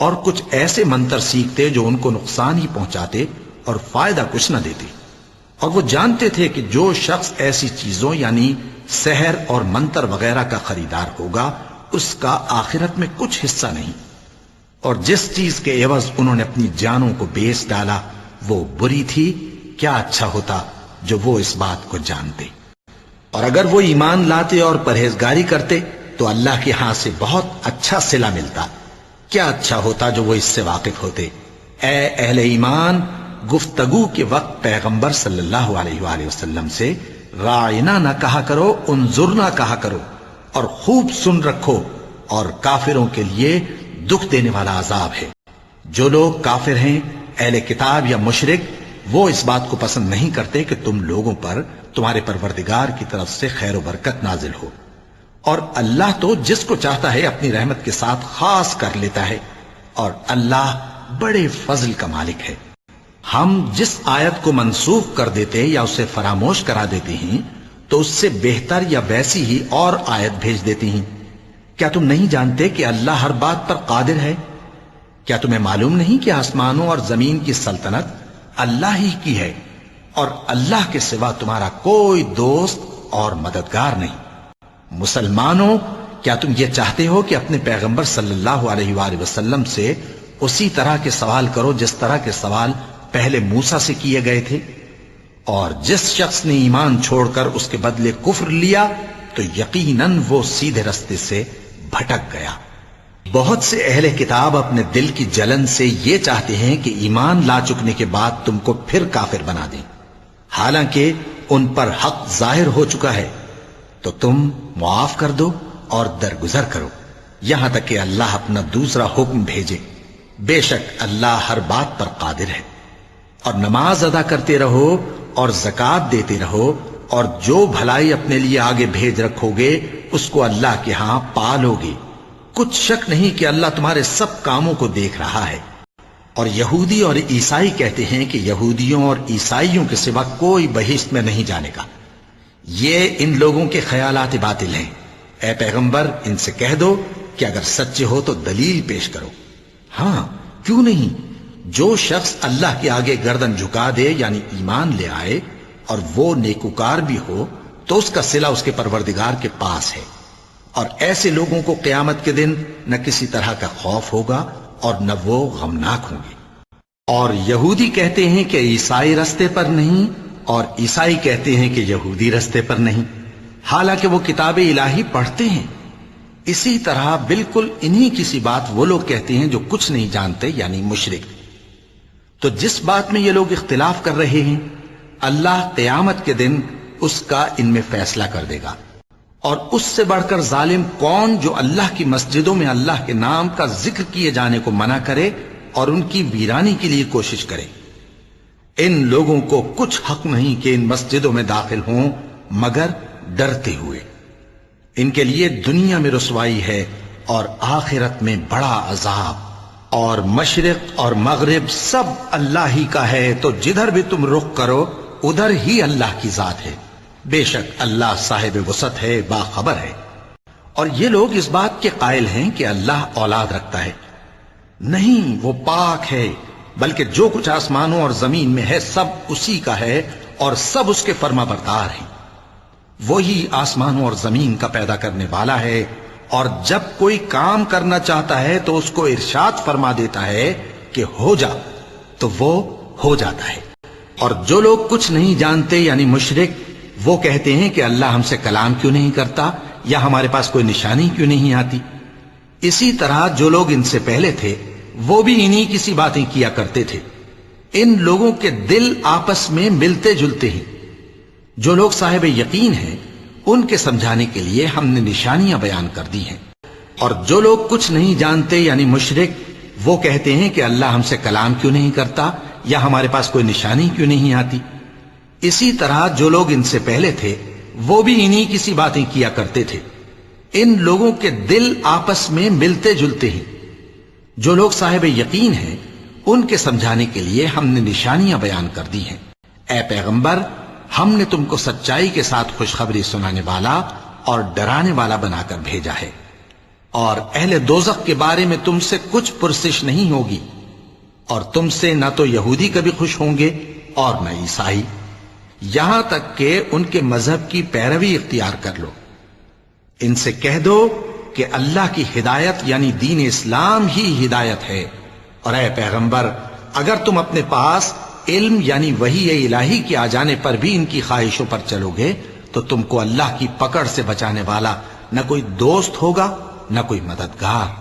اور کچھ ایسے منتر سیکھتے جو ان کو نقصان ہی پہنچاتے اور فائدہ کچھ نہ دیتے، اور وہ جانتے تھے کہ جو شخص ایسی چیزوں یعنی سحر اور منتر وغیرہ کا خریدار ہوگا اس کا آخرت میں کچھ حصہ نہیں، اور جس چیز کے عوض انہوں نے اپنی جانوں کو بیچ ڈالا وہ بری تھی۔ کیا اچھا ہوتا جو وہ اس بات کو جانتے، اور اگر وہ ایمان لاتے اور پرہیزگاری کرتے تو اللہ کے ہاں سے بہت اچھا صلہ ملتا۔ کیا اچھا ہوتا جو وہ اس سے واقف ہوتے۔ اے اہل ایمان، گفتگو کے وقت پیغمبر صلی اللہ علیہ وآلہ وسلم سے راعنا نہ کہا کرو، انظرنا کہا کرو، اور خوب سن رکھو، اور کافروں کے لیے دکھ دینے والا عذاب ہے۔ جو لوگ کافر ہیں، اہل کتاب یا مشرک، وہ اس بات کو پسند نہیں کرتے کہ تم لوگوں پر تمہارے پروردگار کی طرف سے خیر و برکت نازل ہو، اور اللہ تو جس کو چاہتا ہے اپنی رحمت کے ساتھ خاص کر لیتا ہے، اور اللہ بڑے فضل کا مالک ہے۔ ہم جس آیت کو منسوخ کر دیتے یا اسے فراموش کرا دیتے ہیں تو اس سے بہتر یا ویسی ہی اور آیت بھیج دیتی ہیں۔ کیا تم نہیں جانتے کہ اللہ ہر بات پر قادر ہے؟ کیا تمہیں معلوم نہیں کہ آسمانوں اور زمین کی سلطنت اللہ ہی کی ہے، اور اللہ کے سوا تمہارا کوئی دوست اور مددگار نہیں؟ مسلمانوں، کیا تم یہ چاہتے ہو کہ اپنے پیغمبر صلی اللہ علیہ وآلہ وسلم سے اسی طرح کے سوال کرو جس طرح کے سوال پہلے موسیٰ سے کیے گئے تھے؟ اور جس شخص نے ایمان چھوڑ کر اس کے بدلے کفر لیا تو یقیناً وہ سیدھے رستے سے بھٹک گیا۔ بہت سے اہل کتاب اپنے دل کی جلن سے یہ چاہتے ہیں کہ ایمان لا چکنے کے بعد تم کو پھر کافر بنا دیں، حالانکہ ان پر حق ظاہر ہو چکا ہے۔ تو تم معاف کر دو اور درگزر کرو یہاں تک کہ اللہ اپنا دوسرا حکم بھیجے۔ بے شک اللہ ہر بات پر قادر ہے۔ اور نماز ادا کرتے رہو اور زکوٰۃ دیتے رہو، اور جو بھلائی اپنے لیے آگے بھیج رکھو گے اس کو اللہ کے ہاں پالو گے۔ کچھ شک نہیں کہ اللہ تمہارے سب کاموں کو دیکھ رہا ہے۔ اور یہودی اور عیسائی کہتے ہیں کہ یہودیوں اور عیسائیوں کے سوا کوئی بہشت میں نہیں جانے گا۔ یہ ان لوگوں کے خیالات باطل ہیں۔ اے پیغمبر، ان سے کہہ دو کہ اگر سچے ہو تو دلیل پیش کرو۔ ہاں، کیوں نہیں؟ جو شخص اللہ کے آگے گردن جھکا دے یعنی ایمان لے آئے اور وہ نیکوکار بھی ہو تو اس کا صلہ اس کے پروردگار کے پاس ہے، اور ایسے لوگوں کو قیامت کے دن نہ کسی طرح کا خوف ہوگا اور نہ وہ غمناک ہوں گے۔ اور یہودی کہتے ہیں کہ عیسائی رستے پر نہیں، اور عیسائی کہتے ہیں کہ یہودی رستے پر نہیں، حالانکہ وہ کتاب الہی پڑھتے ہیں۔ اسی طرح بالکل انہی کسی بات وہ لوگ کہتے ہیں جو کچھ نہیں جانتے یعنی مشرک۔ تو جس بات میں یہ لوگ اختلاف کر رہے ہیں اللہ قیامت کے دن اس کا ان میں فیصلہ کر دے گا۔ اور اس سے بڑھ کر ظالم کون جو اللہ کی مسجدوں میں اللہ کے نام کا ذکر کیے جانے کو منع کرے اور ان کی ویرانی کے لیے کوشش کرے۔ ان لوگوں کو کچھ حق نہیں کہ ان مسجدوں میں داخل ہوں مگر ڈرتے ہوئے۔ ان کے لیے دنیا میں رسوائی ہے اور آخرت میں بڑا عذاب۔ اور مشرق اور مغرب سب اللہ ہی کا ہے، تو جدھر بھی تم رخ کرو ادھر ہی اللہ کی ذات ہے۔ بے شک اللہ صاحب وسعت ہے، باخبر ہے۔ اور یہ لوگ اس بات کے قائل ہیں کہ اللہ اولاد رکھتا ہے۔ نہیں، وہ پاک ہے، بلکہ جو کچھ آسمانوں اور زمین میں ہے سب اسی کا ہے، اور سب اس کے فرما بردار ہیں۔ وہی آسمانوں اور زمین کا پیدا کرنے والا ہے، اور جب کوئی کام کرنا چاہتا ہے تو اس کو ارشاد فرما دیتا ہے کہ ہو جا، تو وہ ہو جاتا ہے۔ اور جو لوگ کچھ نہیں جانتے یعنی مشرک، وہ کہتے ہیں کہ اللہ ہم سے کلام کیوں نہیں کرتا، یا ہمارے پاس کوئی نشانی کیوں نہیں آتی۔ اسی طرح جو لوگ ان سے پہلے تھے وہ بھی انہی کسی باتیں کیا کرتے تھے۔ ان لوگوں کے دل آپس میں ملتے جلتے ہیں۔ جو لوگ صاحب یقین ہیں ان کے سمجھانے کے لیے ہم نے نشانیاں بیان کر دی ہیں۔ اور جو لوگ کچھ نہیں جانتے یعنی مشرک، وہ کہتے ہیں کہ اللہ ہم سے کلام کیوں نہیں کرتا، یا ہمارے پاس کوئی نشانی کیوں نہیں آتی۔ اسی طرح جو لوگ ان سے پہلے تھے وہ بھی انہی کسی باتیں کیا کرتے تھے۔ ان لوگوں کے دل آپس میں ملتے جلتے ہیں۔ جو لوگ صاحب یقین ہیں ان کے سمجھانے کے لیے ہم نے نشانیاں بیان کر دی ہیں۔ اے پیغمبر، ہم نے تم کو سچائی کے ساتھ خوشخبری سنانے والا اور ڈرانے والا بنا کر بھیجا ہے۔ اور اہل دوزخ کے بارے میں تم سے کچھ پرسش نہیں ہوگی، اور تم سے نہ تو یہودی کبھی خوش ہوں گے اور نہ عیسائی، یہاں تک کہ ان کے مذہب کی پیروی اختیار کر لو۔ ان سے کہہ دو کہ اللہ کی ہدایت یعنی دین اسلام ہی ہدایت ہے، اور اے پیغمبر اگر تم اپنے پاس علم یعنی وحی الہی کے آ جانے پر بھی ان کی خواہشوں پر چلو گے تو تم کو اللہ کی پکڑ سے بچانے والا نہ کوئی دوست ہوگا نہ کوئی مددگار۔